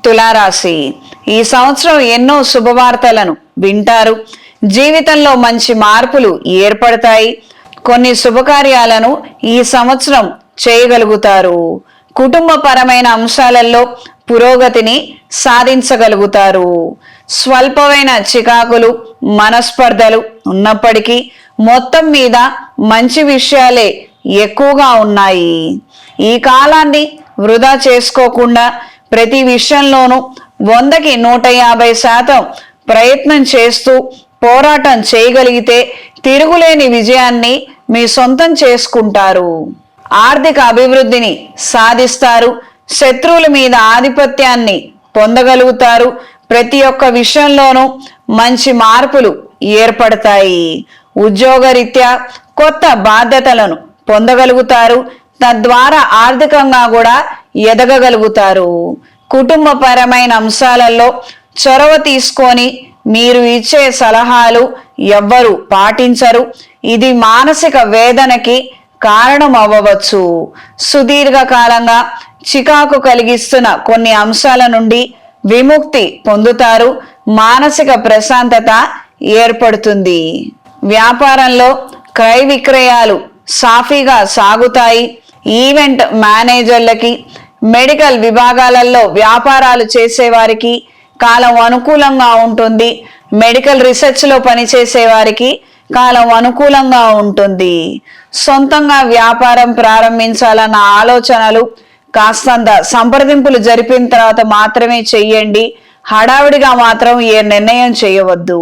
తులారాశి ఈ సంవత్సరం ఎన్నో శుభవార్తలను వింటారు. జీవితంలో మంచి మార్పులు ఏర్పడతాయి. కొన్ని శుభకార్యాలను ఈ సంవత్సరం చేయగలుగుతారు. కుటుంబపరమైన అంశాలలో పురోగతిని సాధించగలుగుతారు. స్వల్పమైన చికాకులు, మనస్పర్ధలు ఉన్నప్పటికీ మొత్తం మీద మంచి విషయాలే ఎక్కువగా ఉన్నాయి. ఈ కాలాన్ని వృధా చేసుకోకుండా ప్రతి విషయంలోనూ 100కి 150% ప్రయత్నం చేస్తూ పోరాటం చేయగలిగితే తిరుగులేని విజయాన్ని మీ సొంతం చేసుకుంటారు. ఆర్థిక అభివృద్ధిని సాధిస్తారు. శత్రువుల మీద ఆధిపత్యాన్ని పొందగలుగుతారు. ప్రతి ఒక్క విషయంలోనూ మంచి మార్పులు ఏర్పడతాయి. ఉద్యోగరీత్యా కొత్త బాధ్యతలను పొందగలుగుతారు. తద్వారా ఆర్థికంగా కూడా ఎదగగలుగుతారు. కుటుంబపరమైన అంశాలలో చొరవ తీసుకొని మీరు ఇచ్చే సలహాలు ఎవ్వరూ పాటించరు. ఇది మానసిక వేదనకి కారణం అవ్వవచ్చు. సుదీర్ఘకాలంగా చికాకు కలిగిస్తున్న కొన్ని అంశాల నుండి విముక్తి పొందుతారు. మానసిక ప్రశాంతత ఏర్పడుతుంది. వ్యాపారంలో క్రయ విక్రయాలు సాఫీగా సాగుతాయి. ఈవెంట్ మేనేజర్లకి, మెడికల్ విభాగాలలో వ్యాపారాలు చేసేవారికి కాలం అనుకూలంగా ఉంటుంది. మెడికల్ రీసెర్చ్లో పనిచేసే వారికి కాలం అనుకూలంగా ఉంటుంది. సొంతంగా వ్యాపారం ప్రారంభించాలన్న ఆలోచనలు కాస్తంత సంప్రదింపులు జరిపిన తర్వాత మాత్రమే చెయ్యండి. హడావిడిగా మాత్రం ఏ నిర్ణయం చేయవద్దు.